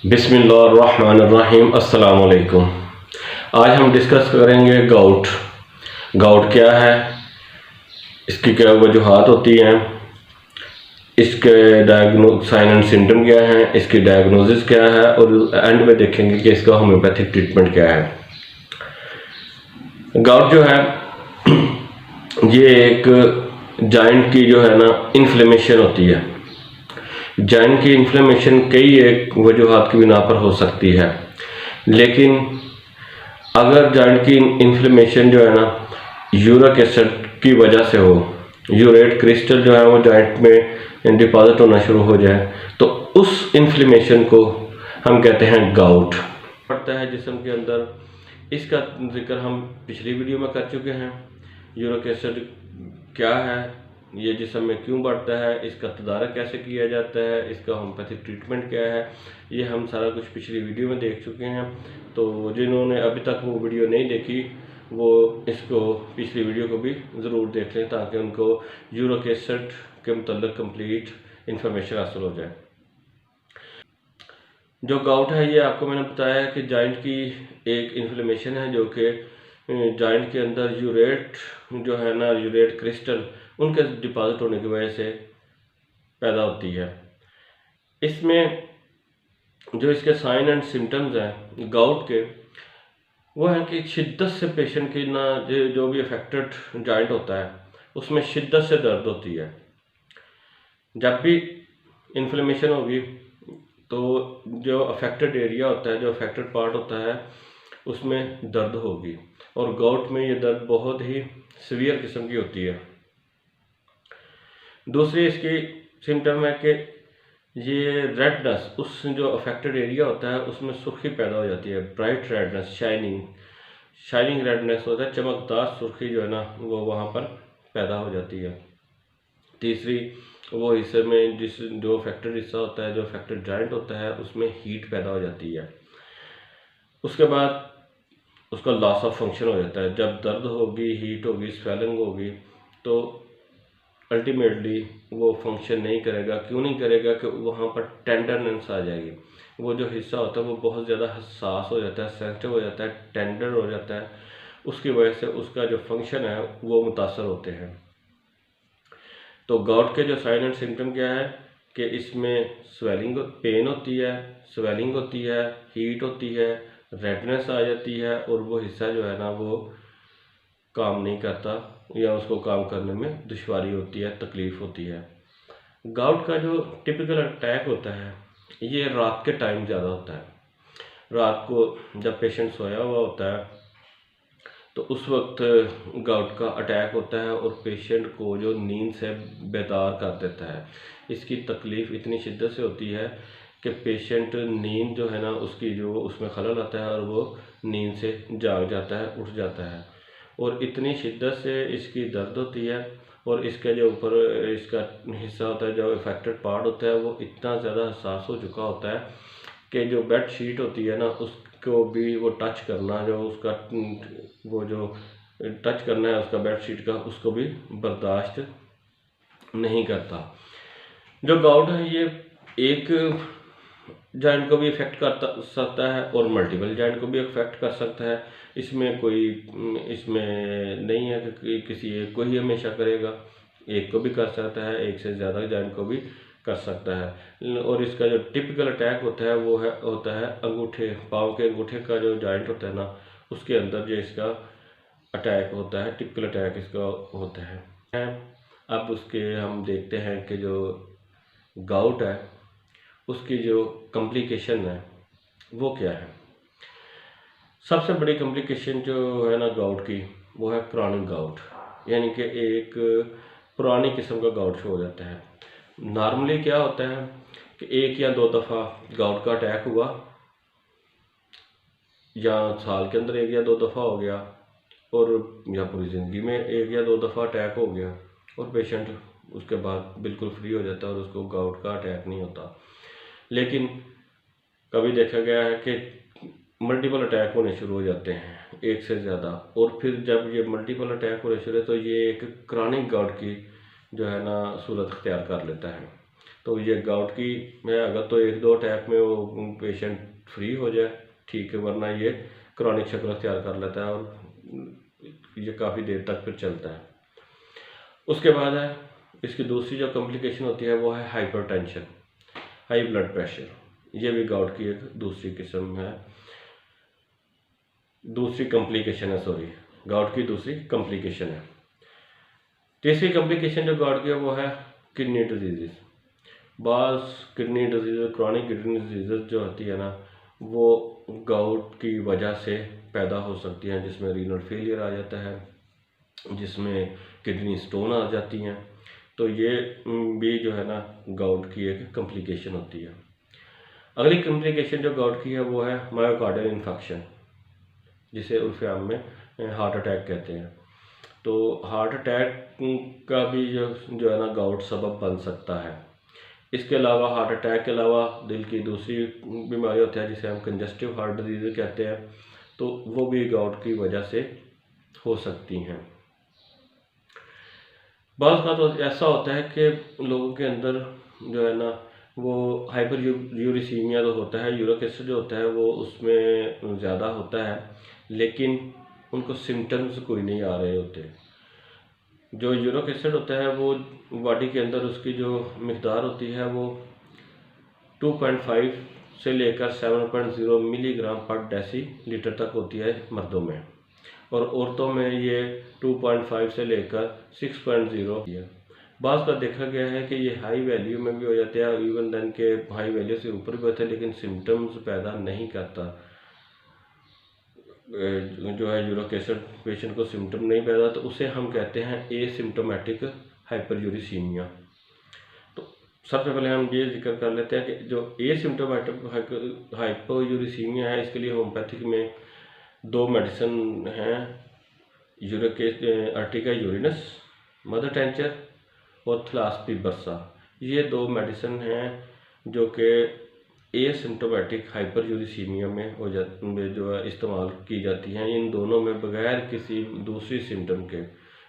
बिस्मिल्लाहिर्रहमानिर्रहीम। अस्सलाम वालेकुम। आज हम डिस्कस करेंगे गाउट। गाउट क्या है, इसकी क्या वजूहात होती हैं, इसके साइन एंड सिम्टम क्या हैं, इसकी डायग्नोसिस क्या है और एंड में देखेंगे कि इसका होम्योपैथिक ट्रीटमेंट क्या है। गाउट जो है ये एक जॉइंट की जो है ना इन्फ्लेमेशन होती है। जॉइंट की इन्फ्लेमेशन कई एक वजूहात की बिना पर हो सकती है, लेकिन अगर जॉइंट की इन्फ्लेमेशन जो है ना यूरिक एसिड की वजह से हो, यूरेट क्रिस्टल जो है वो जॉइंट में डिपॉजिट होना शुरू हो जाए, तो उस इन्फ्लेमेशन को हम कहते हैं गाउट। पड़ता है जिस्म के अंदर, इसका जिक्र हम पिछली वीडियो में कर चुके हैं। यूरिक एसिड क्या है, ये जिस्म में क्यों बढ़ता है, इसका तदारक कैसे किया जाता है, इसका होम्योपैथिक ट्रीटमेंट क्या है, ये हम सारा कुछ पिछली वीडियो में देख चुके हैं। तो जिन्होंने अभी तक वो वीडियो नहीं देखी वो इसको पिछली वीडियो को भी ज़रूर देख लें, ताकि उनको यूरिक एसिड के मतलब कंप्लीट इंफॉर्मेशन हासिल हो जाए। जो गाउट है ये आपको मैंने बताया कि जॉइंट की एक इन्फ्लेमेशन है, जो कि जॉइंट के अंदर यूरेट जो है ना, यूरेट क्रिस्टल उनके डिपॉजिट होने की वजह से पैदा होती है। इसमें जो इसके साइन एंड सिम्टम्स हैं गाउट के, वो है कि शिद्दत से पेशेंट की ना जो भी अफेक्टेड जॉइंट होता है उसमें शिद्दत से दर्द होती है। जब भी इन्फ्लेमेशन होगी तो जो अफेक्टेड एरिया होता है, जो अफेक्टेड पार्ट होता है, उसमें दर्द होगी, और गाउट में ये दर्द बहुत ही सीवियर किस्म की होती है। दूसरी इसकी सिम्टम है कि ये रेडनेस, उस जो अफेक्टेड एरिया होता है उसमें सुर्खी पैदा हो जाती है, ब्राइट रेडनेस, शाइनिंग रेडनेस होता है, चमकदार सुर्खी जो है ना वो वहाँ पर पैदा हो जाती है। तीसरी, वो हिस्से में जो अफेक्टेड हिस्सा होता है, जो अफेक्टेड जॉइंट होता है, उसमें हीट पैदा हो जाती है। उसके बाद उसका लॉस ऑफ फंक्शन हो जाता है। जब दर्द होगी, हीट होगी, स्वेलिंग होगी, तो अल्टीमेटली वो फंक्शन नहीं करेगा। क्यों नहीं करेगा? कि वहाँ पर टेंडरनेस आ जाएगी। वो जो हिस्सा होता है वो बहुत ज़्यादा हसास हो जाता है, सेंसिटिव हो जाता है, टेंडर हो जाता है, उसकी वजह से उसका जो फंक्शन है वो मुतासर होते हैं। तो गाउट के जो साइन एंड सिम्टम क्या है कि इसमें स्वेलिंग, पेन होती है, स्वेलिंग होती है, हीट होती है, रेडनेस आ जाती है, और वो हिस्सा जो है ना वो काम नहीं करता, या उसको काम करने में दुश्वारी होती है, तकलीफ़ होती है। गाउट का जो टिपिकल अटैक होता है ये रात के टाइम ज़्यादा होता है। रात को जब पेशेंट सोया हुआ होता है तो उस वक्त गाउट का अटैक होता है, और पेशेंट को जो नींद से बेदार कर देता है। इसकी तकलीफ़ इतनी शिद्दत से होती है कि पेशेंट नींद जो है ना उसकी जो उसमें खलल आता है, और वो नींद से जाग जाता है, उठ जाता है, और इतनी शिद्दत से इसकी दर्द होती है, और इसके जो ऊपर इसका हिस्सा होता है, जो अफेक्टेड पार्ट होता है, वो इतना ज़्यादा हसास हो चुका होता है कि जो बेड शीट होती है ना उसको भी वो टच करना, जो उसका वो जो टच करना है उसका बेड शीट का, उसको भी बर्दाश्त नहीं करता। जो गाउट है ये एक जॉइंट को भी इफ़ेक्ट कर सकता है और मल्टीपल जॉइंट को भी इफ़ेक्ट कर सकता है। इसमें कोई इसमें नहीं है कि किसी एक को ही हमेशा करेगा, एक को भी कर सकता है, एक से ज़्यादा जॉइंट को भी कर सकता है। और इसका जो टिपिकल अटैक होता है वो होता है अंगूठे, पाँव के अंगूठे का जो जॉइंट होता है ना उसके अंदर जो इसका अटैक होता है, टिपिकल अटैक इसका होता है। अब उसके हम देखते हैं कि जो गाउट है उसकी जो कॉम्प्लिकेशन है वो क्या है। सबसे बड़ी कॉम्प्लिकेशन जो है ना गाउट की, वो है क्रॉनिक गाउट, यानी कि एक पुरानी किस्म का गाउट शो हो जाता है। नॉर्मली क्या होता है कि एक या दो दफ़ा गाउट का अटैक हुआ, या साल के अंदर एक या दो दफ़ा हो गया, और या पूरी ज़िंदगी में एक या दो दफ़ा अटैक हो गया, और पेशेंट उसके बाद बिल्कुल फ्री हो जाता है और उसको गाउट का अटैक नहीं होता। लेकिन कभी देखा गया है कि मल्टीपल अटैक होने शुरू हो जाते हैं, एक से ज़्यादा, और फिर जब ये मल्टीपल अटैक होने शुरू तो ये एक क्रॉनिक गाउट की जो है ना सूरत अख्तियार कर लेता है। तो ये गाउट की में अगर तो 1-2 अटैक में वो पेशेंट फ्री हो जाए ठीक है, वरना ये क्रॉनिक शक्ल अख्तियार कर लेता है और ये काफ़ी देर तक फिर चलता है। उसके बाद है इसकी दूसरी जो कॉम्प्लिकेशन होती है वो है हाइपरटेंशन, हाई ब्लड प्रेशर। ये भी गाउट की एक दूसरी किस्म है, दूसरी कॉम्प्लिकेशन है, सॉरी, गाउट की दूसरी कॉम्प्लिकेशन है। तीसरी कॉम्प्लिकेशन जो गाउट की है वो है किडनी डिजीज़। बाज़ kidney disease, chronic kidney disease जो होती है ना, वो गाउट की वजह से पैदा हो सकती हैं, जिसमें रीनल फेलियर आ जाता है, जिसमें किडनी स्टोन आ जाती हैं। तो ये भी जो है ना गाउट की एक कॉम्प्लिकेशन होती है। अगली कॉम्प्लिकेशन जो गाउट की है वो है मायोकार्डियल इन्फेक्शन, जिसे उर्फ़े आम में हार्ट अटैक कहते हैं। तो हार्ट अटैक का भी जो है ना गाउट सबब बन सकता है। इसके अलावा हार्ट अटैक के अलावा दिल की दूसरी बीमारी होती है जिसे हम कंजस्टिव हार्ट डिजीज़ कहते हैं, तो वो भी गाउट की वजह से हो सकती हैं। बाज़ का तो ऐसा होता है कि लोगों के अंदर जो है ना वो हाइपर यूरिसीमिया तो होता है, यूरिक एसिड जो होता है वो उसमें ज़्यादा होता है, लेकिन उनको सिम्टम्स कोई नहीं आ रहे होते। जो यूरिक एसिड होता है वो बॉडी के अंदर उसकी जो मिकदार होती है वो 2.5 से लेकर 7.0 मिलीग्राम पर डेसीलीटर तक होती है मर्दों में, और औरतों में ये 2.5 से लेकर 6.0 है। बाज़ का देखा गया है कि ये हाई वैल्यू में भी हो जाते हैं, इवन देन के हाई वैल्यू से ऊपर भी होते हैं, लेकिन सिम्टम्स पैदा नहीं करता। जो है यूरिक एसिड पेशेंट को सिम्टम नहीं पैदा, तो उसे हम कहते हैं एसिम्टोमेटिक हाइपरयूरिसीमिया। तो सबसे पहले हम ये जिक्र कर लेते हैं कि जो एसिम्टोमेटिक हाइपरयूरिसीमिया है, इसके लिए होम्योपैथिक में 2 मेडिसिन हैं, uric Ertiga urens, mother tincture और थलास्पी बरसा। ये 2 मेडिसिन हैं जो कि एसिम्टोमेटिक हाइपरयूरिसीमिया में में जो है इस्तेमाल की जाती हैं। इन दोनों में बगैर किसी दूसरी सिम्टम के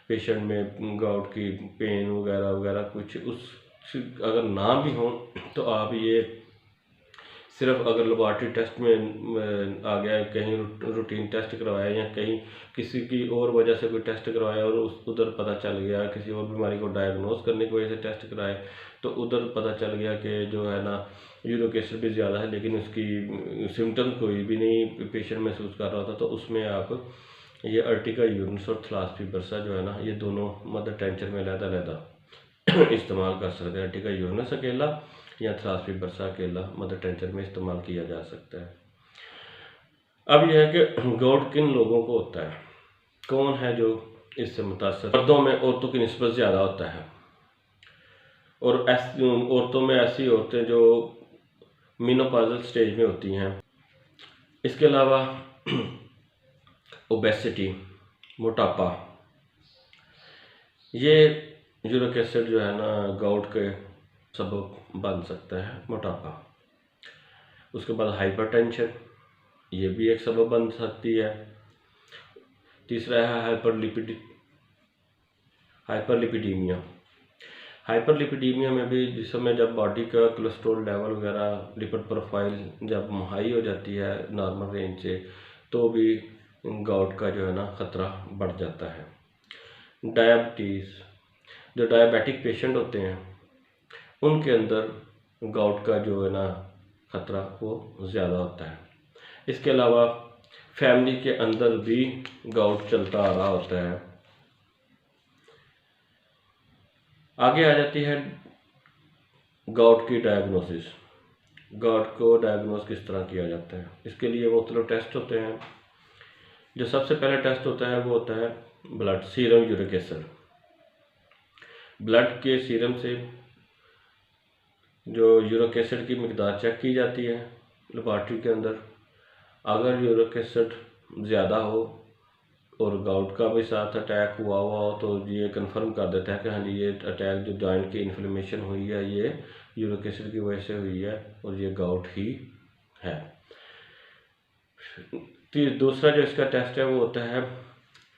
पेशेंट में गाउट की पेन वगैरह वगैरह कुछ उस अगर ना भी हो तो आप ये सिर्फ अगर लेबॉर्ट्री टेस्ट में आ गया, कहीं रूटीन टेस्ट करवाया या कहीं किसी की और वजह से कोई टेस्ट करवाया और उधर पता चल गया, किसी और बीमारी को डायग्नोस करने की वजह से टेस्ट कराए तो उधर पता चल गया कि जो है ना यूरिक एसिड भी ज़्यादा है, लेकिन उसकी सिम्टम कोई भी नहीं पेशेंट महसूस कर रहा था, तो उसमें आप ये अर्टिका यूरिनस और थलास्पी बरसा जो है ना, ये दोनों मदर टेंचर में अलग-अलग इस्तेमाल कर सकते हैं। अर्टिका यूरिनस अकेला या थलास्पी बरसा अकेला मदर टेंचर में इस्तेमाल किया जा सकता है। अब यह है कि गाउट किन लोगों को होता है, कौन है जो इससे मुतासर। मर्दों में औरतों की निस्बत ज़्यादा होता है, और औरतों में ऐसी औरतें जो मेनोपॉज़ल स्टेज में होती हैं। इसके अलावा ओबेसिटी, मोटापा, ये यूरिक एसिड जो है ना गाउट के सबब बन सकता है, मोटापा। उसके बाद हाइपरटेंशन, ये भी एक सबब बन सकती है। तीसरा है हाइपरलिपिडीमिया। हाइपरलिपिडीमिया में भी जिस समय जब बॉडी का कोलेस्ट्रॉल लेवल वगैरह लिपिड प्रोफाइल जब हाई हो जाती है नॉर्मल रेंज से, तो भी गाउट का जो है ना ख़तरा बढ़ जाता है। डायबिटीज़, जो डायबिटिक पेशेंट होते हैं उनके अंदर गाउट का जो है ना ख़तरा वो ज़्यादा होता है। इसके अलावा फैमिली के अंदर भी गाउट चलता आ रहा होता है। आगे आ जाती है गाउट की डायग्नोसिस। गाउट को डायग्नोस किस तरह किया जाता है, इसके लिए मुख्तलिफ टेस्ट होते हैं। जो सबसे पहले टेस्ट होता है वो होता है blood serum uric acid. Blood के सीरम से जो यूरिक एसिड की मिकदार चेक की जाती है लेबॉर्ट्री के अंदर। अगर यूरिक एसिड ज़्यादा हो और गाउट का भी साथ अटैक हुआ हो तो ये कंफर्म कर देता है कि हाँ जी ये अटैक जो जॉइंट की इन्फ्लेमेशन हुई है ये यूरिक एसिड की वजह से हुई है और ये गाउट ही है। दूसरा जो इसका टेस्ट है वो होता है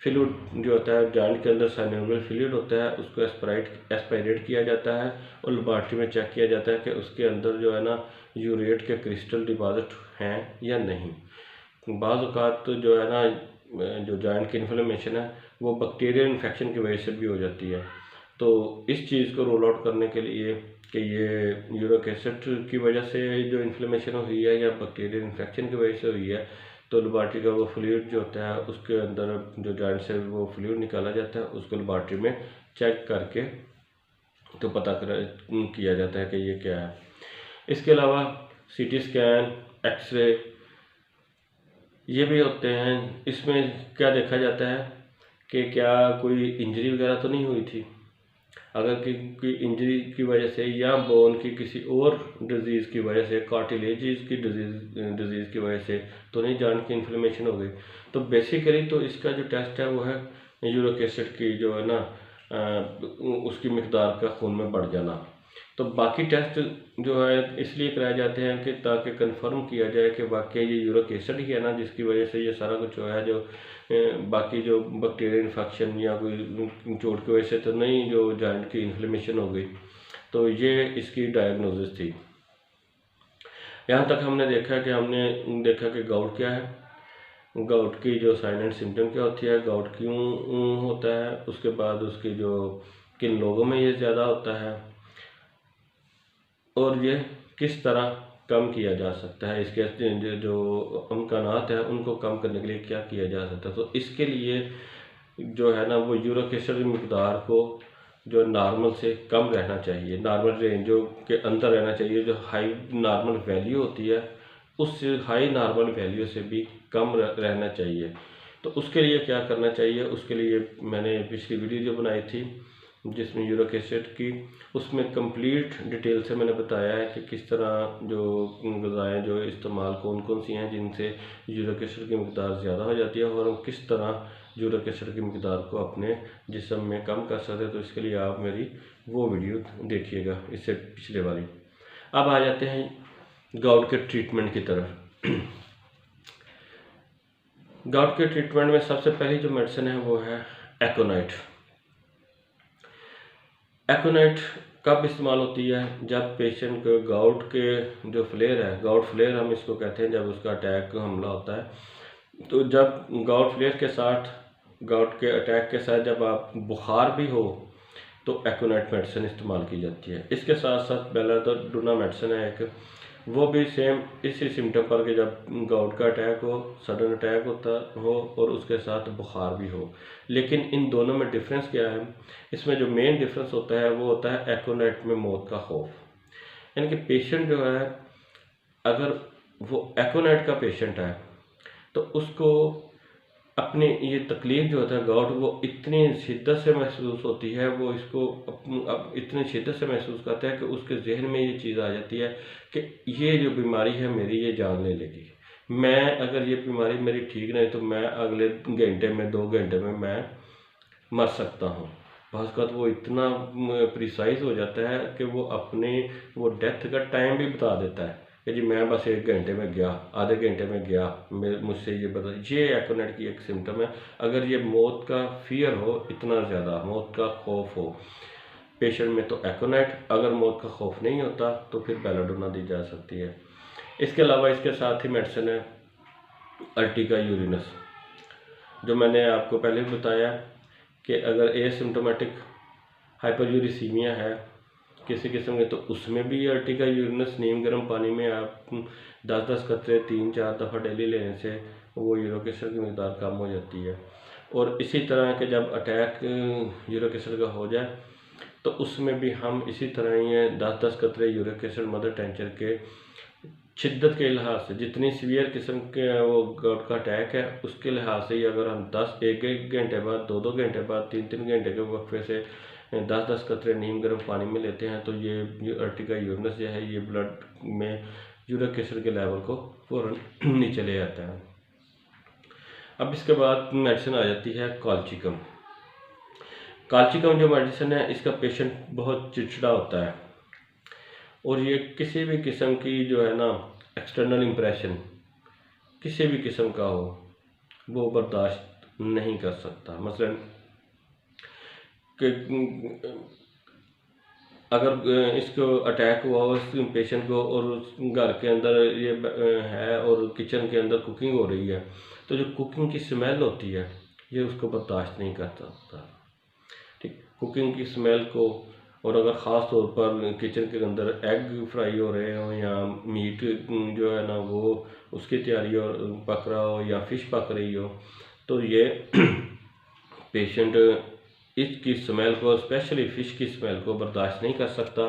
फ्लूइड जो होता है जॉइंट के अंदर साइनोवियल फ्लूइड होता है, उसको एस्पायरेट किया जाता है और लेबॉरेटरी में चेक किया जाता है कि उसके अंदर जो है ना यूरेट के क्रिस्टल डिपॉजिट हैं या नहीं। बाज़ औक़ात तो जो है ना जो जॉइंट की इन्फ्लेमेशन है वो बैक्टीरियल इन्फेक्शन की वजह से भी हो जाती है। तो इस चीज़ को रोल आउट करने के लिए कि ये यूरिक एसिड की वजह से जो इन्फ्लेमेशन हुई है या बैक्टीरियल इन्फेक्शन की वजह से हुई है, तो लेबॉरेटरी का वो फ्लूइड जो होता है उसके अंदर जो जॉइंट से वो फ्लूइड निकाला जाता है, उसको लेबॉरेटरी में चेक करके तो पता किया जाता है कि ये क्या है। इसके अलावा सीटी स्कैन, एक्सरे ये भी होते हैं। इसमें क्या देखा जाता है कि क्या कोई इंजरी वगैरह तो नहीं हुई थी। अगर कोई इंजरी की वजह से या बोन की किसी और डिजीज़ की वजह से, कार्टिलेजिस की डिजीज़ की वजह से तो नहीं जॉइंट की इन्फ्लेमेशन हो गई, तो बेसिकली तो इसका जो टेस्ट है वो है यूरिक एसिड की जो है ना उसकी मिकदार का खून में बढ़ जाना। तो बाकी टेस्ट जो है इसलिए कराए जाते हैं कि ताकि कंफर्म किया जाए कि वाकई ये यूरिक एसिड ही है ना जिसकी वजह से ये सारा कुछ हुआ है, जो बाकी जो बैक्टीरियल इन्फेक्शन या कोई चोट की वजह से तो नहीं जो जॉइंट की इन्फ्लेमेशन हो गई। तो ये इसकी डायग्नोसिस थी। यहाँ तक हमने देखा कि गाउट क्या है, गाउट की जो साइन एंड सिम्टम क्या होती है, गाउट क्यों होता है, उसके बाद उसकी जो किन लोगों में ये ज़्यादा होता है और ये किस तरह कम किया जा सकता है, इसके जो अमकानात है उनको कम करने के लिए क्या किया जा सकता है। तो इसके लिए जो है ना वो यूरिक एसिड की मकदार को जो नॉर्मल से कम रहना चाहिए, नॉर्मल रेंजों के अंदर रहना चाहिए। जो हाई नॉर्मल वैल्यू होती है उससे हाई नॉर्मल वैल्यू से भी कम रहना चाहिए। तो उसके लिए क्या करना चाहिए, उसके लिए मैंने पिछली वीडियो जो बनाई थी जिसमें यूरिक एसिड की, उसमें कंप्लीट डिटेल से मैंने बताया है कि किस तरह जो ग़िज़ाएँ जो इस्तेमाल कौन कौन सी हैं जिनसे यूरिक एसिड की मकदार ज़्यादा हो जाती है और हम किस तरह यूरिक एसिड की मकदार को अपने जिस्म में कम कर सकते हैं। तो इसके लिए आप मेरी वो वीडियो देखिएगा, इससे पिछले वाली। अब आ जाते हैं गाउट के ट्रीटमेंट की तरफ। गाउट के ट्रीटमेंट में सबसे पहली जो मेडिसिन है वो है एकोनाइट। एकोनाइट कब इस्तेमाल होती है, जब पेशेंट को गाउट के जो फ्लेयर है, गाउट फ्लेयर हम इसको कहते हैं, जब उसका अटैक हमला होता है। तो जब गाउट फ्लेयर के साथ, गाउट के अटैक के साथ जब आप बुखार भी हो तो एकोनाइट मेडिसिन इस्तेमाल की जाती है। इसके साथ साथ बेलाडोना मेडिसिन है एक, वो भी सेम इसी सिम्टम पर कि जब गाउट का अटैक हो, सडन अटैक होता हो और उसके साथ बुखार भी हो। लेकिन इन दोनों में डिफरेंस क्या है, इसमें जो मेन डिफरेंस होता है वो होता है एकोनाइट में मौत का खौफ। यानी कि पेशेंट जो है, अगर वो एकोनाइट का पेशेंट है तो उसको अपनी ये तकलीफ़ जो होता है गाउट वो इतनी शिद्दत से महसूस होती है, वो इसको अब इतनी शिद्दत से महसूस करता है कि उसके जहन में ये चीज़ आ जाती है कि ये जो बीमारी है मेरी ये जान ले लेगी। मैं अगर ये बीमारी मेरी ठीक नहीं तो मैं अगले घंटे में 2 घंटे में मैं मर सकता हूँ। बाज़ औक़ात वो इतना प्रिसाइज़ हो जाता है कि वो अपने वो डेथ का टाइम भी बता देता है कि जी मैं बस 1 घंटे में गया, आधे घंटे में गया, मुझसे ये बता। ये एकोनाइट की एक सिम्टम है। अगर ये मौत का फ़ियर हो, इतना ज़्यादा मौत का खौफ हो पेशेंट में, तो एकोनाइट। अगर मौत का खौफ नहीं होता तो फिर बेलाडोना दी जा सकती है। इसके अलावा इसके साथ ही मेडिसिन है अर्टिका यूरिनस, जो मैंने आपको पहले भी बताया कि अगर एसिम्प्टोमेटिक हाइपरयूरिसीमिया है किसी किस्म के, तो उसमें भी अर्टिका यूरिनस नीम गर्म पानी में आप 10-10 कतरे 3-4 दफ़ा डेली लेने से वो यूरिक एसिड की मकदार कम हो जाती है। और इसी तरह के जब अटैक यूरिक एसिड का हो जाए तो उसमें भी हम इसी तरह ही 10-10 कतरे यूरिक एसिड मदर टेंचर के शिद्दत के लिहाज से, जितनी सीवियर किस्म के वो गाउट का अटैक है उसके लिहाज से ही अगर हम 1-1 घंटे बाद, 2-2 घंटे बाद, 3-3 घंटे के वक्फे से 10-10 कतरे नीम गर्म पानी में लेते हैं तो ये अर्टिका यूरिनस जो है ये ब्लड में यूरिक एसिड के लेवल को फ़ौरन नीचे ले आता है। अब इसके बाद मेडिसिन आ जाती है कॉल्चिकम। कॉल्चिकम जो मेडिसिन है इसका पेशेंट बहुत चिड़चिड़ा होता है और ये किसी भी किस्म की जो है ना एक्सटर्नल इम्प्रेशन किसी भी किस्म का हो वो बर्दाश्त नहीं कर सकता। मसलन कि अगर इसको अटैक हुआ हो इस पेशेंट को और उस घर के अंदर ये है और किचन के अंदर कुकिंग हो रही है, तो जो कुकिंग की स्मेल होती है ये उसको बर्दाश्त नहीं कर सकता। ठीक, कुकिंग की स्मेल को, और अगर ख़ास तौर पर किचन के अंदर एग फ्राई हो रहे हो या मीट जो है ना वो उसकी तैयारी और पक रहा हो या फ़िश पक रही हो, तो ये पेशेंट इसकी स्मेल को, स्पेशली फ़िश की स्मेल को बर्दाश्त नहीं कर सकता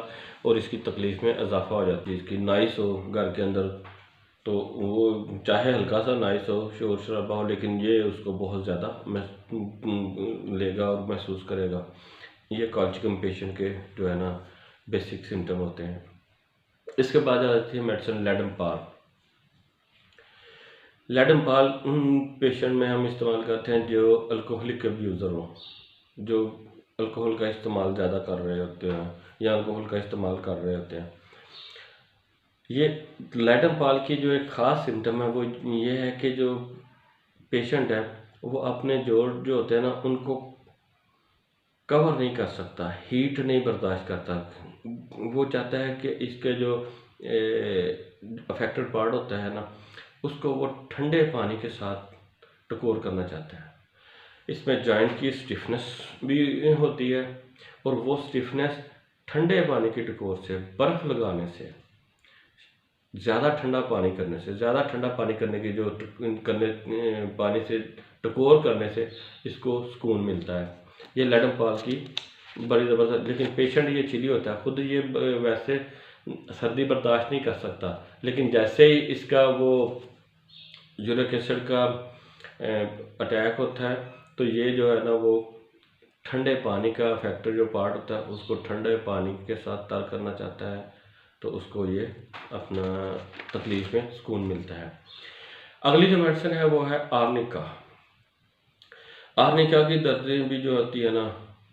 और इसकी तकलीफ़ में इजाफा हो जाती है। इसकी नाइस हो घर के अंदर तो वो चाहे हल्का सा नाइस हो, शोर शराबा हो, लेकिन ये उसको बहुत ज़्यादा लेगा और महसूस करेगा। ये कॉन्शिकम पेशेंट के जो है ना बेसिक सिम्टम होते हैं। इसके बाद आ जाती है मेडिसिन लेडमपाल। लेडमपाल उन पेशेंट में हम इस्तेमाल करते हैं जो अल्कोहलिक अब्यूज़र हो, जो अल्कोहल का इस्तेमाल ज़्यादा कर रहे होते हैं या अल्कोहल का इस्तेमाल कर रहे होते हैं। ये लेडमपाल की जो एक ख़ास सिम्टम है वो ये है कि जो पेशेंट है वो अपने जोड़ जो होते हैं ना उनको कवर नहीं कर सकता, हीट नहीं बर्दाश्त करता। वो चाहता है कि इसके जो अफेक्टेड पार्ट होता है ना उसको वो ठंडे पानी के साथ टकोर करना चाहता है। इसमें जॉइंट की स्टिफनेस भी होती है और वो स्टिफनेस ठंडे पानी की टकोर से, बर्फ़ लगाने से, ज़्यादा ठंडा पानी करने से, ज़्यादा ठंडा पानी करने की जो पानी से टकोर करने से इसको सुकून मिलता है। ये लेडमपाल की बड़ी ज़बरदस्त, लेकिन पेशेंट ये चिली होता है, खुद ये वैसे सर्दी बर्दाश्त नहीं कर सकता, लेकिन जैसे ही इसका वो यूरिक एसिड का अटैक होता है तो ये जो है ना वो ठंडे पानी का फैक्टर जो पार्ट होता है उसको ठंडे पानी के साथ तर करना चाहता है, तो उसको ये अपना तकलीफ़ में सुकून मिलता है। अगली जो मेडिसिन है वो है आर्निका। आर्निका की दर्दें भी जो होती है ना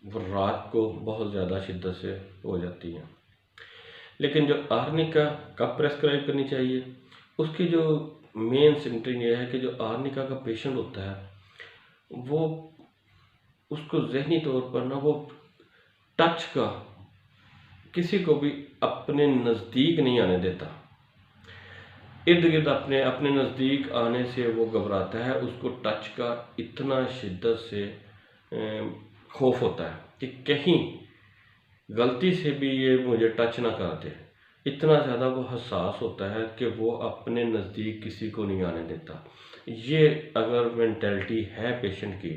वो रात को बहुत ज़्यादा शिद्दत से हो जाती हैं, लेकिन जो आर्निका कब प्रेस्क्राइब करनी चाहिए, उसकी जो मेन सिम्टम ये है कि जो आर्निका का पेशेंट होता है वो उसको ज़हनी तौर पर ना वो टच का किसी को भी अपने नज़दीक नहीं आने देता, इर्द गिर्द अपने अपने नज़दीक आने से वो घबराता है। उसको टच का इतना शिद्दत से खौफ होता है कि कहीं गलती से भी ये मुझे टच ना कर दे। इतना ज़्यादा वो हसास होता है कि वो अपने नज़दीक किसी को नहीं आने देता। ये अगर मेंटालिटी है पेशेंट की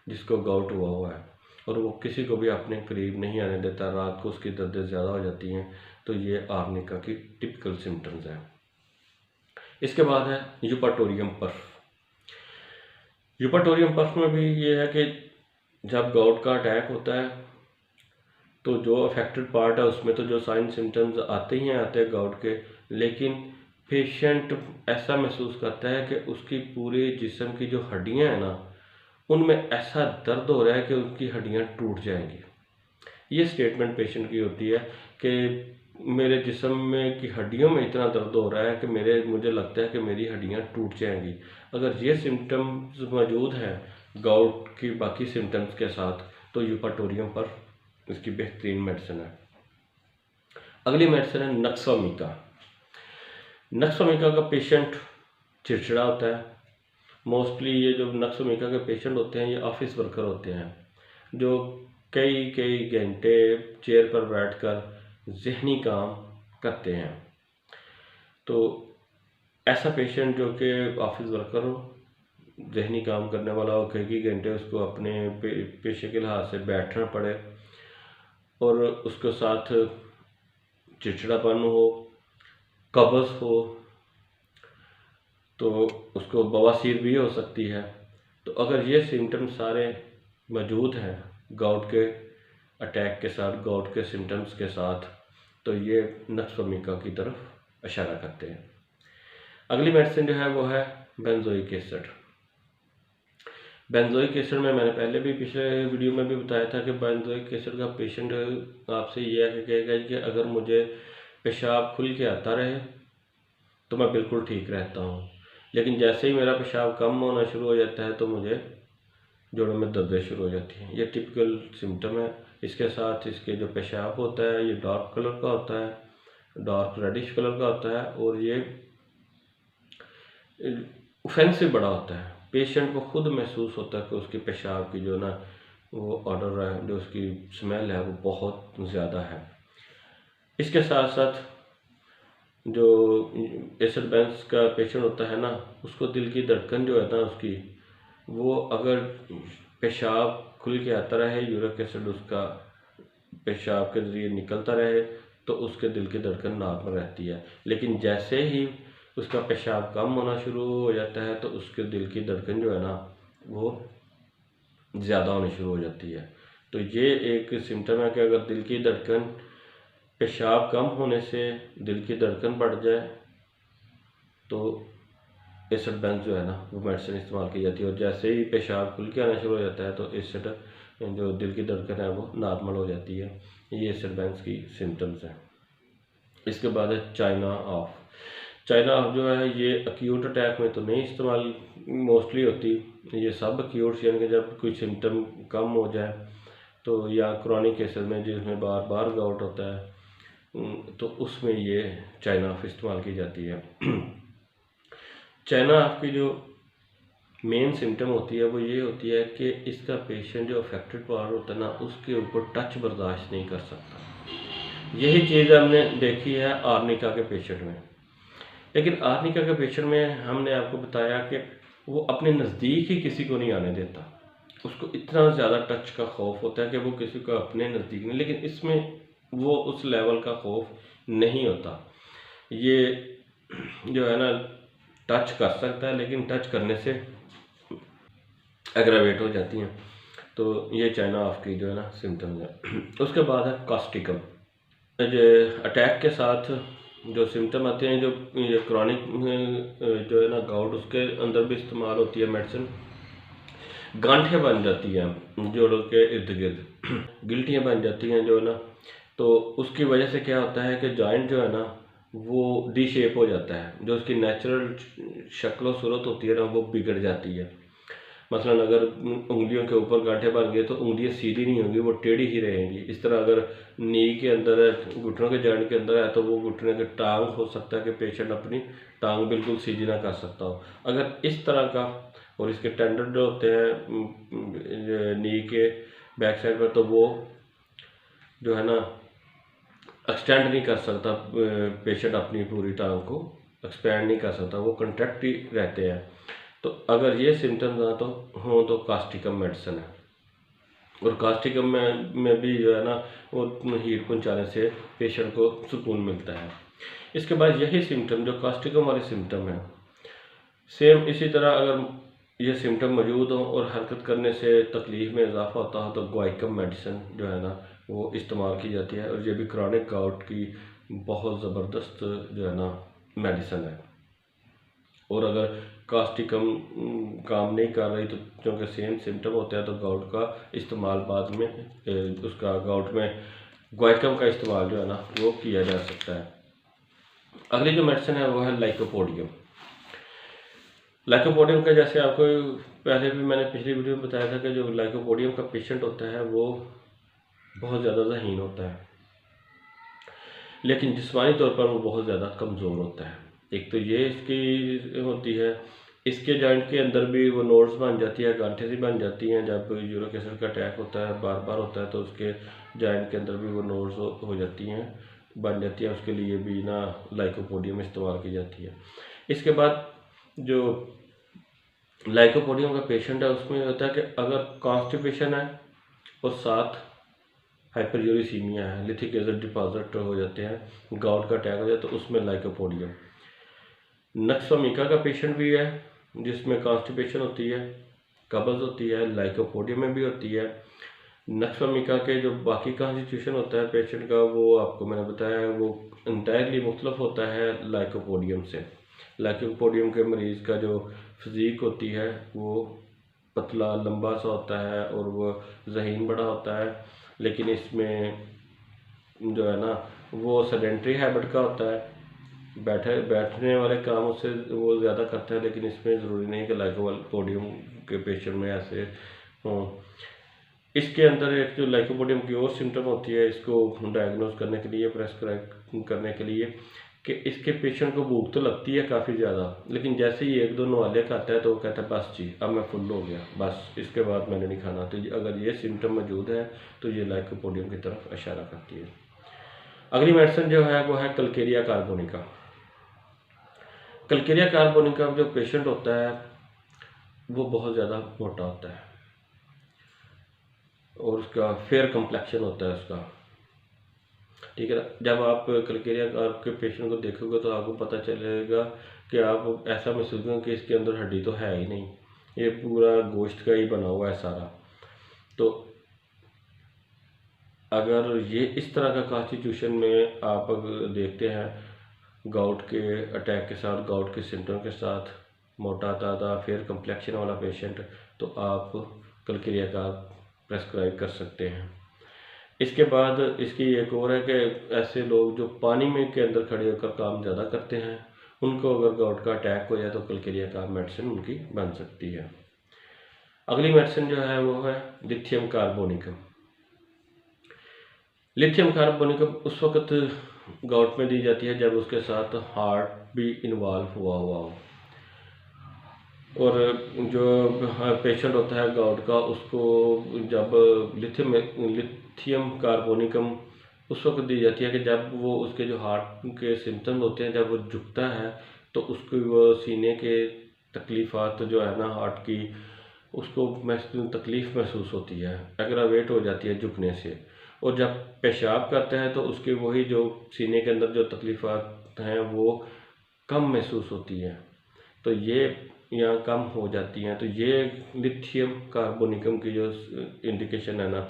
जिसको गाउट हुआ है और वो किसी को भी अपने करीब नहीं आने देता, रात को उसकी दर्दें ज़्यादा हो जाती हैं, तो ये आर्निका की टिपिकल सिम्टम्स हैं। इसके बाद है यूपाटोरियम पर्फ। यूपाटोरियम पर्फ में भी ये है कि जब गाउट का अटैक होता है तो जो अफेक्टेड पार्ट है उसमें तो जो साइन सिम्टम्स आते ही आते हैं गाउट के, लेकिन पेशेंट ऐसा महसूस करता है कि उसकी पूरे जिस्म की जो हड्डियां हैं ना उनमें ऐसा दर्द हो रहा है कि उनकी हड्डियां टूट जाएंगी। ये स्टेटमेंट पेशेंट की होती है कि मेरे जिस्म में की हड्डियों में इतना दर्द हो रहा है कि मुझे लगता है कि मेरी हड्डियां टूट जाएंगी। अगर ये सिम्टम्स मौजूद हैं गाउट की बाकी सिम्टम्स के साथ तो यूपाटोरियम पर इसकी बेहतरीन मेडिसिन है। अगली मेडिसिन है नक्सोमिका। नक्सोमिका का पेशेंट चिड़चिड़ा होता है। मोस्टली ये जो नक्सोमिका के पेशेंट होते हैं ये ऑफिस वर्कर होते हैं जो कई कई घंटे चेयर पर बैठकर ज़हनी काम करते हैं। तो ऐसा पेशेंट जो कि ऑफिस वर्कर हो, ज़हनी काम करने वाला हो, कई घंटे उसको अपने पेशे के लिहाज से बैठना पड़े और उसके साथ चिड़चिड़ापन हो, कब्ज़ हो, तो उसको बवासीर भी हो सकती है। तो अगर ये सिम्टम सारे मौजूद हैं गाउट के अटैक के साथ, गाउट के सिम्टम्स के साथ, तो ये नक्सोमिका की तरफ इशारा करते हैं। अगली मेडिसिन जो है वो है बेंजोइक एसिड। बेंजोइक एसिड में मैंने पहले भी पिछले वीडियो में भी बताया था कि बेंजोइक एसिड का पेशेंट आपसे ये है कहेगा कि अगर मुझे पेशाब खुल के आता रहे तो मैं बिल्कुल ठीक रहता हूँ, लेकिन जैसे ही मेरा पेशाब कम होना शुरू हो जाता है तो मुझे जोड़ों में दर्दें शुरू हो जाती हैं। ये टिपिकल सिम्टम है। इसके साथ इसके जो पेशाब होता है ये डार्क कलर का होता है, डार्क रेडिश कलर का होता है, और ये ऑफेंसिव बड़ा होता है। पेशेंट को खुद महसूस होता है कि उसकी पेशाब की जो ना वो ऑर्डर है, जो उसकी स्मेल है वो बहुत ज़्यादा है। इसके साथ साथ जो एसिड बेंस का पेशेंट होता है ना, उसको दिल की धड़कन जो है ना उसकी, वो अगर पेशाब खुल के आता रहे, यूरिक एसिड उसका पेशाब के ज़रिए निकलता रहे, तो उसके दिल की धड़कन नॉर्मल रहती है। लेकिन जैसे ही उसका पेशाब कम होना शुरू हो जाता है तो उसके दिल की धड़कन जो है ना वो ज़्यादा होनी शुरू हो जाती है। तो ये एक सिम्टम है कि अगर दिल की धड़कन, पेशाब कम होने से दिल की धड़कन बढ़ जाए तो एसिड बेंस जो है ना वो मेडिसिन इस्तेमाल की जाती है, और जैसे ही पेशाब खुल के आना शुरू हो जाता है तो एसिड जो दिल की धड़कन है वो नॉर्मल हो जाती है। ये एसिड बेंस की सिम्टम्स हैं। इसके बाद है चाइना ऑफ। चाइना ऑफ जो है ये अक्यूट अटैक में तो नहीं इस्तेमाल मोस्टली होती, ये सब अक्यूट यानी कि जब कोई सिम्टम कम हो जाए तो, या क्रॉनिक केसेस में जिसमें बार बार गाउट होता है, तो उसमें ये चाइना ऑफ इस्तेमाल की जाती है। चाइना ऑफ की जो मेन सिम्टम होती है वो ये होती है कि इसका पेशेंट जो अफेक्टेड पार्ट होता है ना उसके ऊपर टच बर्दाश्त नहीं कर सकता। यही चीज़ हमने देखी है आर्निका के पेशेंट में। लेकिन आर्निका के पेशेंट में हमने आपको बताया कि वो अपने नज़दीक ही किसी को नहीं आने देता, उसको इतना ज़्यादा टच का खौफ होता है कि वो किसी को अपने नज़दीक नहीं। लेकिन इसमें वो उस लेवल का खौफ नहीं होता। ये जो है ना टच कर सकता है, लेकिन टच करने से एग्रावेट हो जाती हैं। तो ये चाइना ऑफ की जो है ना सिम्टम्स है। उसके बाद है कास्टिकम। जो अटैक के साथ जो सिम्टम आते हैं, जो ये क्रॉनिक जो है ना गाउट, उसके अंदर भी इस्तेमाल होती है मेडिसिन। गांठें बन जाती हैं जोड़ों के इर्द गिर्द, गिल्टियाँ बन जाती हैं जो है ना, तो उसकी वजह से क्या होता है कि जॉइंट जो है ना वो डी शेप हो जाता है, जो उसकी नेचुरल शक्ल सूरत होती है ना वो बिगड़ जाती है। मसलन अगर उंगलियों के ऊपर गांठें बन गई तो उंगलियां सीधी नहीं होंगी, वो टेढ़ी ही रहेंगी। इस तरह अगर नी के अंदर है, घुटनों के जॉइंट के अंदर है, तो वो घुटने के टांग हो सकता है कि पेशेंट अपनी टांग बिल्कुल सीधी ना कर सकता हो। अगर इस तरह का, और इसके टेंडन जो होते हैं नी के बैक साइड पर, तो वो जो है ना एक्सटेंड नहीं कर सकता, पेशेंट अपनी पूरी टांग को एक्सपेंड नहीं कर सकता, वो कंट्रैक्ट ही रहते हैं। तो अगर ये सिम्टम्स ना तो हों तो कास्टिकम मेडिसिन है, और कास्टिकम में भी जो है ना वो हीट पहुंचाने से पेशेंट को सुकून मिलता है। इसके बाद यही सिम्टम जो कास्टिकम वाले सिम्टम है, सेम इसी तरह अगर ये सिम्टम मौजूद हो और हरकत करने से तकलीफ़ में इजाफा होता हो तो ग्वाइकम मेडिसिन जो है ना वो इस्तेमाल की जाती है, और ये भी क्रॉनिक गाउट की बहुत ज़बरदस्त जो है ना मेडिसिन है। और अगर कास्टिकम काम नहीं कर रही तो क्योंकि सेम सिम्टम होते हैं तो गाउट का इस्तेमाल बाद में उसका गाउट में ग्वाइकम का इस्तेमाल जो है ना वो किया जा सकता है। अगली जो मेडिसिन है वो है लाइकोपोडियम। लाइकोपोडियम का जैसे आपको पहले भी मैंने पिछली वीडियो में बताया था कि जो लाइकोपोडियम का पेशेंट होता है वो बहुत ज़्यादा ज़हीन होता है, लेकिन जिस्मानी तौर पर वो बहुत ज़्यादा कमज़ोर होता है। एक तो ये इसकी होती है, इसके जॉइंट के अंदर भी वो नोड्स बन जाती है, गांठें सी बन जाती हैं। जब यूरिक एसिड का अटैक होता है, बार बार होता है, तो उसके जॉइंट के अंदर भी वो नोड्स हो जाती हैं, बन जाती हैं। उसके लिए भी ना लाइकोपोडियम इस्तेमाल की जाती है। इसके बाद जो लाइकोपोडियम का पेशेंट है उसमें होता है कि अगर कॉन्स्टिपेशन है और साथ हाइपरयूरिसीमिया है, लिथिक एसिड डिपॉजिट हो जाते हैं, गाउट का अटैक हो जाए, तो उसमें लाइकोपोडियम। नक्सोमिका का पेशेंट भी है जिसमें कॉन्स्टिपेशन होती है, कब्ज़ होती है, लाइकोपोडियम में भी होती है। नक्सोमिका के जो बाकी कॉन्स्टिट्यूशन होता है पेशेंट का, वो आपको मैंने बताया है वो इंटायरली मुख्तलिफ होता है लाइकोपोडियम से। लाइकोपोडियम के मरीज़ का जो फिज़ीक होती है वो पतला लंबा सा होता है और वो ज़हीन बड़ा होता है, लेकिन इसमें जो है ना वो सेडेंट्री हैबिट का होता है, बैठने वाले काम उससे वो ज़्यादा करता है। लेकिन इसमें ज़रूरी नहीं कि लाइकोपोडियम के पेशेंट में ऐसे इसके अंदर एक जो लाइकोपोडियम की और सिम्टम होती है, इसको डायग्नोज करने के लिए, प्रेस्क्राइब करने के लिए, कि इसके पेशेंट को भूख तो लगती है काफ़ी ज़्यादा, लेकिन जैसे ही 1-2 नवाले खाता है तो वो कहता है बस जी अब मैं फुल हो गया, बस इसके बाद मैंने नहीं खाना। तो अगर ये सिम्टम मौजूद है तो ये लाइकोपोडियम की तरफ इशारा करती है। अगली मेडिसिन जो है वो है कलकेरिया कार्बोनिका। कलकेरिया कार्बोनिका जो पेशेंट होता है वो बहुत ज़्यादा मोटा होता है और उसका फेयर कम्प्लेक्शन होता है उसका, ठीक है ना। जब आप कलकेरिया के पेशेंट को देखोगे तो आपको पता चलेगा कि आप ऐसा महसूस करेंगे कि इसके अंदर हड्डी तो है ही नहीं, ये पूरा गोश्त का ही बना हुआ है सारा। तो अगर ये इस तरह का कॉन्स्टिट्यूशन में आप अगर देखते हैं गाउट के अटैक के साथ, गाउट के सिम्टम के साथ, मोटा ताज़ा फेयर कम्प्लेक्शन वाला पेशेंट, तो आप कलकेरिया का प्रेस्क्राइब कर सकते हैं। इसके बाद इसकी एक और है कि ऐसे लोग जो पानी में के अंदर खड़े होकर काम ज़्यादा करते हैं, उनको अगर गाउट का अटैक हो जाए तो कलकेरिया का मेडिसिन उनकी बन सकती है। अगली मेडिसिन जो है वो है लिथियम कार्बोनिकम। लिथियम कार्बोनिकम उस वक्त गाउट में दी जाती है जब उसके साथ हार्ट भी इन्वॉल्व हुआ हो, और जो पेशेंट होता है गाउट का उसको जब लिथियम कार्बोनिकम उस वक्त दी जाती है कि जब वो उसके जो हार्ट के सिम्टम्स होते हैं, जब वो झुकता है तो उसको वो सीने के तकलीफ़ात जो है ना हार्ट की, उसको तकलीफ़ महसूस होती है, एग्रावेट हो जाती है झुकने से। और जब पेशाब करता है तो उसके वही जो सीने के अंदर जो तकलीफ़ात हैं वो कम महसूस होती है, तो ये यहाँ कम हो जाती हैं। तो ये लिथियम कार्बोनिकम की जो इंडिकेशन है ना,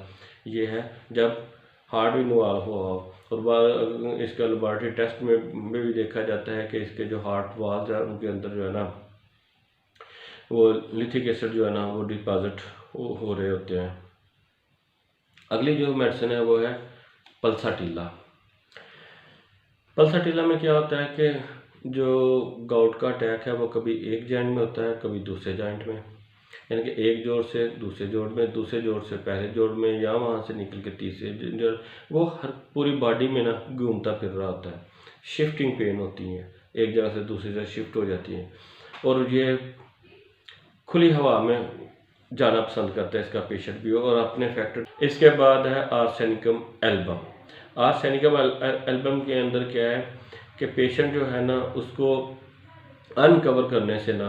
ये है जब हार्ट इन्वॉल्व हुआ हो। और इसका लेबॉरेटरी टेस्ट में भी देखा जाता है कि इसके जो हार्ट वाल्स हैं उनके अंदर जो है ना वो लिथिक एसिड जो है ना वो डिपॉजिट हो रहे होते हैं। अगली जो मेडिसिन है वो है पल्साटिला। पल्साटिला में क्या होता है कि जो गाउट का अटैक है वो कभी एक जॉइंट में होता है, कभी दूसरे जॉइंट में, यानी कि एक जोड़ से दूसरे जोड़ में, दूसरे जोड़ से पहले जोड़ में, या वहाँ से निकल के तीसरे जोड़, वो हर पूरी बॉडी में ना घूमता फिर रहा होता है। शिफ्टिंग पेन होती है, एक जगह से दूसरी जगह शिफ्ट हो जाती है, और ये खुली हवा में जाना पसंद करता है इसका पेशेंट भी, और अपने फैक्टर। इसके बाद है आर्सेनिकम एल्बम। आर्सेनिकम एल्बम के अंदर क्या है कि पेशेंट जो है ना उसको अनकवर करने से ना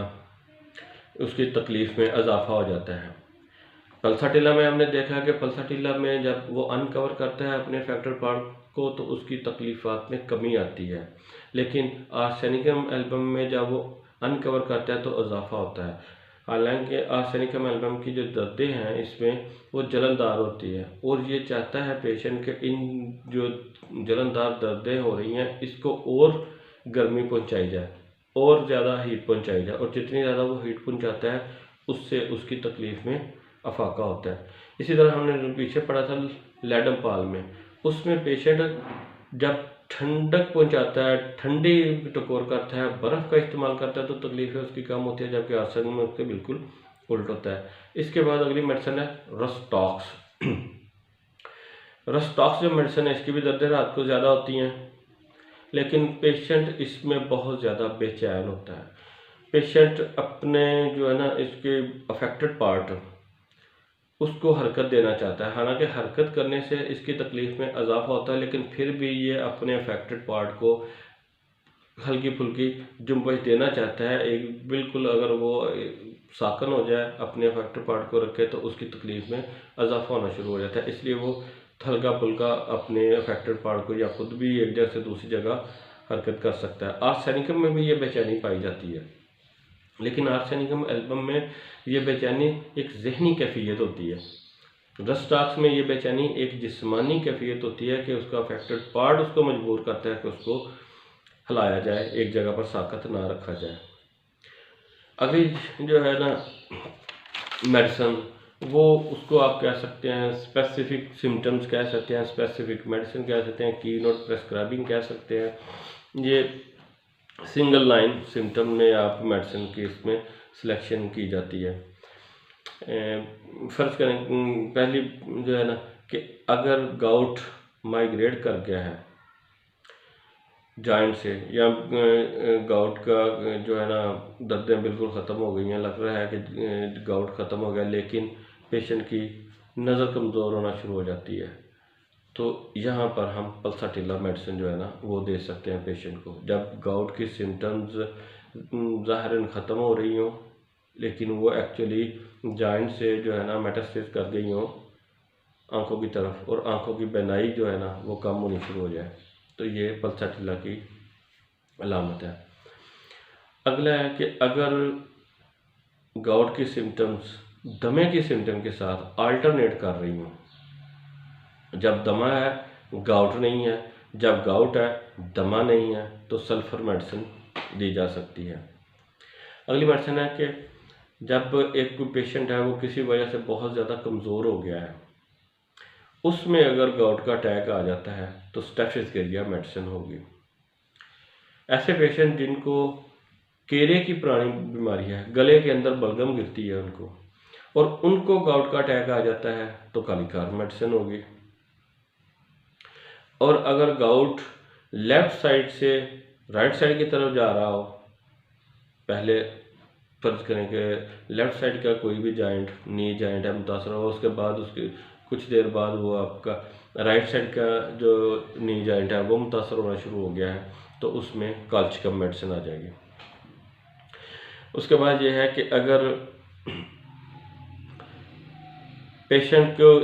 उसकी तकलीफ़ में इजाफा हो जाता है। पल्साटिला में हमने देखा कि पल्साटिला में जब वो अनकवर करता है अपने फैक्टर पार्ट को तो उसकी तकलीफ़ात में कमी आती है, लेकिन आर्सेनिकम एल्बम में जब वो अनकवर करता है तो इजाफा होता है। हालांकि आर्सेनिकम एल्बम की जो दर्दें हैं इसमें वो जलनदार होती है, और ये चाहता है पेशेंट के इन जो जलनदार दर्दें हो रही हैं इसको और गर्मी पहुंचाई जाए और ज़्यादा हीट पहुंचाई जाए, और जितनी ज़्यादा वो हीट पहुंचाता है उससे उसकी तकलीफ़ में अफाका होता है। इसी तरह हमने पीछे पढ़ा था लैडम पाल में, उसमें पेशेंट जब ठंडक पहुंचाता है, ठंडी टकोर करता है, बर्फ़ का इस्तेमाल करता है तो तकलीफ़ें उसकी कम होती है, जबकि आर्सेनिक में उसके बिल्कुल उल्ट होता है। इसके बाद अगली मेडिसिन है रस्टॉक्स। रस्टॉक्स जो मेडिसिन है इसकी भी दर्दें रात को ज़्यादा होती हैं, लेकिन पेशेंट इसमें बहुत ज़्यादा बेचैन होता है। पेशेंट अपने जो है ना इसके अफेक्टेड पार्ट उसको हरकत देना चाहता है, हालांकि हरकत करने से इसकी तकलीफ़ में इजाफा होता है, लेकिन फिर भी ये अपने अफेक्टेड पार्ट को हल्की फुल्की जुम्बश देना चाहता है। एक बिल्कुल अगर वो साकन हो जाए अपने अफेक्टेड पार्ट को रखे तो उसकी तकलीफ़ में इजाफा होना शुरू हो जाता है, इसलिए वो हल्का फुल्का अपने अफेक्टेड पार्ट को या खुद भी एक जगह से दूसरी जगह हरकत कर सकता है। आर्सेनिकम में भी ये बेचैनी पाई जाती है, लेकिन आर्सेनिकम एल्बम में ये बेचैनी एक जहनी कैफियत होती है। रस्टॉक्स में ये बेचैनी एक जिस्मानी कैफियत होती है कि उसका अफेक्टेड पार्ट उसको मजबूर करता है कि उसको हिलाया जाए, एक जगह पर साकत ना रखा जाए। अगली जो है ना मेडिसिन वो उसको आप कह सकते हैं स्पेसिफिक सिम्टम्स कह सकते हैं, स्पेसिफिक मेडिसिन कह सकते हैं, की नोट प्रेस्क्राइबिंग कह सकते हैं। ये सिंगल लाइन सिम्टम में आप मेडिसिन की इसमें सिलेक्शन की जाती है। फ़र्ज़ करें पहली जो है ना कि अगर गाउट माइग्रेट कर गया है जॉइंट से, या गाउट का जो है ना दर्दें बिल्कुल ख़त्म हो गई हैं, लग रहा है कि गाउट ख़त्म हो गया, लेकिन पेशेंट की नज़र कमज़ोर होना शुरू हो जाती है, तो यहाँ पर हम पल्साटिला मेडिसिन जो है ना वो दे सकते हैं पेशेंट को। जब गाउट की सिम्टम्स ज़ाहिरन ख़त्म हो रही हों, लेकिन वो एक्चुअली जॉइंट से जो है ना मेटास्टेसिस कर गई हों आँखों की तरफ, और आँखों की बेनाई जो है ना वो कम होनी शुरू हो जाए, तो ये पल्साटिला की अलामत है। अगला है कि अगर गाउट की सिम्टम्स दमे की सिम्टम के साथ अल्टरनेट कर रही हों, जब दमा है गाउट नहीं है, जब गाउट है दमा नहीं है, तो सल्फ़र मेडिसिन दी जा सकती है। अगली मेडिसिन है कि जब एक कोई पेशेंट है वो किसी वजह से बहुत ज़्यादा कमज़ोर हो गया है, उसमें अगर गाउट का अटैक आ जाता है तो स्टेफिस मेडिसिन होगी। ऐसे पेशेंट जिनको केरे की पुरानी बीमारी है, गले के अंदर बलगम गिरती है उनको, और उनको गाउट का अटैक आ जाता है, तो कालीकार मेडिसिन होगी। और अगर गाउट लेफ़्ट साइड से राइट साइड की तरफ जा रहा हो, पहले फ़र्ज़ करें कि लेफ़्ट साइड का कोई भी जॉइंट, नी जॉइंट है मुतासर हो, उसके बाद उसके कुछ देर बाद वो आपका राइट साइड का जो नी जॉइंट है वो मुतासर होना शुरू हो गया है, तो उसमें काल्शियम मेडिसिन आ जाएगी। उसके बाद ये है कि अगर पेशेंट को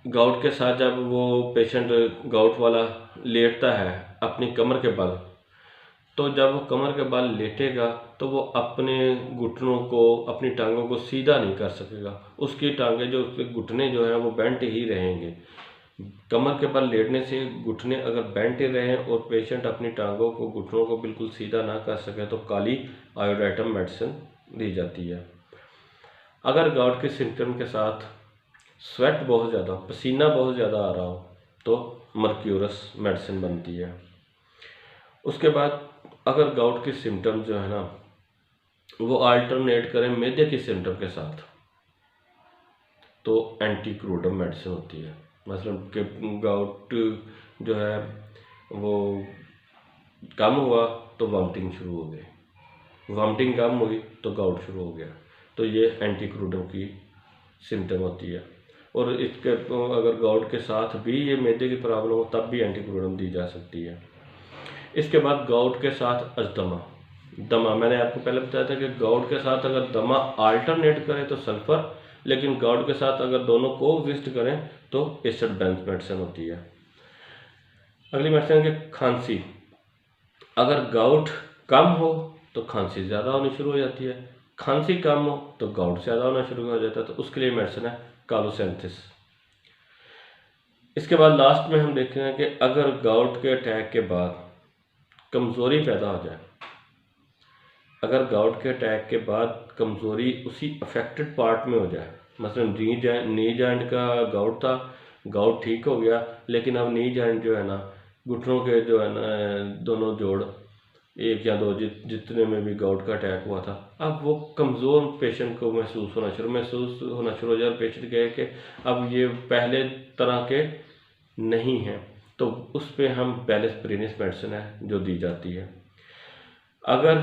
गाउट के साथ जब वो पेशेंट गाउट वाला लेटता है अपनी कमर के बल, तो जब वो कमर के बल लेटेगा तो वो अपने घुटनों को, अपनी टांगों को सीधा नहीं कर सकेगा, उसकी टांगें जो उसके घुटने जो हैं वो बेंट ही रहेंगे। कमर के बल लेटने से घुटने अगर बेंट ही रहें और पेशेंट अपनी टांगों को, घुटनों को बिल्कुल सीधा ना कर सके, तो काली आयोडाइटम मेडिसिन दी जाती है। अगर गाउट के सिम्टम के साथ स्वेट बहुत ज़्यादा, पसीना बहुत ज़्यादा आ रहा हो, तो मर्क्यूरस मेडिसिन बनती है। उसके बाद अगर गाउट की सिम्टम जो है ना वो अल्टरनेट करें मैदे की सिम्टम के साथ, तो एंटीक्रूडम मेडिसिन होती है। मतलब कि गाउट जो है वो कम हुआ तो वॉमिटिंग शुरू हो गई, वॉमिटिंग कम हुई तो गाउट शुरू हो गया, तो ये एंटीक्रूडम की सिम्टम होती है। और इसके अगर गाउट के साथ भी ये मैदे की प्रॉब्लम हो तब भी एंटीक्रूडम दी जा सकती है। इसके बाद गाउट के साथ अस्थमा, दमा, मैंने आपको पहले बताया था कि गाउट के साथ अगर दमा अल्टरनेट करे तो सल्फ़र, लेकिन गाउट के साथ अगर दोनों को एग्जिस्ट करें तो एसिड बेंज मेडिसिन होती है। अगली मेडिसिन है खांसी। अगर गाउट कम हो तो खांसी ज़्यादा होनी शुरू हो जाती है, खांसी कम हो तो गाउट ज़्यादा होना शुरू हो जाता है, तो उसके लिए मेडिसिन है कालोसेंथिस। इसके बाद लास्ट में हम देखेंगे कि अगर गाउट के अटैक के बाद कमज़ोरी पैदा हो जाए, अगर गाउट के अटैक के बाद कमज़ोरी उसी अफेक्टेड पार्ट में हो जाए, मतलब नी जॉइंट का गाउट था, गाउट ठीक हो गया, लेकिन अब नी जॉइंट जो है ना, घुटनों के जो है ना दोनों जोड़, एक या दो जितने में भी गाउट का अटैक हुआ था, अब वो कमज़ोर पेशेंट को महसूस होना शुरू हो जाए, पेशेंट कहे कि अब ये पहले तरह के नहीं हैं, तो उस पर हम बैलेस्प्रिनिस मेडिसिन है जो दी जाती है। अगर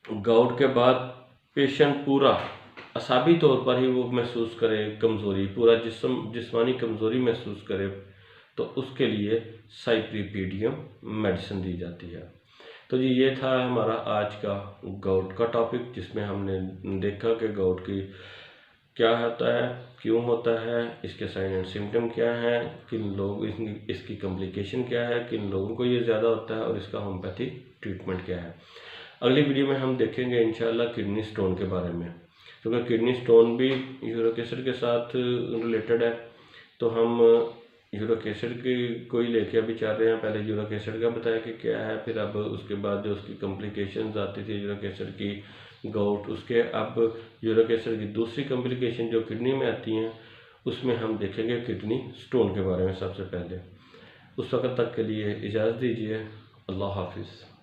गाउट के बाद पेशेंट पूरा असाबी तौर पर ही वो महसूस करे कमज़ोरी, पूरा जिस्मानी कमज़ोरी महसूस करे, तो उसके लिए साइप्रीपीडियम मेडिसिन दी जाती है। तो जी ये था हमारा आज का गाउट का टॉपिक, जिसमें हमने देखा कि गाउट की क्या होता है, क्यों होता है, इसके साइन एंड सिम्टम क्या हैं, किन लोग इसकी कॉम्प्लिकेशन क्या है, किन लोगों को ये ज़्यादा होता है, और इसका होम्योपैथी ट्रीटमेंट क्या है। अगली वीडियो में हम देखेंगे इंशाल्लाह किडनी स्टोन के बारे में, क्योंकि किडनी स्टोन भी यूरिक एसिड के साथ रिलेटेड है, तो हम यूरिक एसिड की कोई लेके अभी चल रहे हैं। पहले यूरिक एसिड का बताया कि क्या है, फिर अब उसके बाद जो उसकी कॉम्प्लिकेशंस आती थी यूरिक एसिड की, गाउट, उसके अब यूरिक एसिड की दूसरी कॉम्प्लिकेशन जो किडनी में आती हैं, उसमें हम देखेंगे किडनी स्टोन के बारे में सबसे पहले। उस वक्त तक के लिए इजाज़त दीजिए। अल्लाह हाफिज़।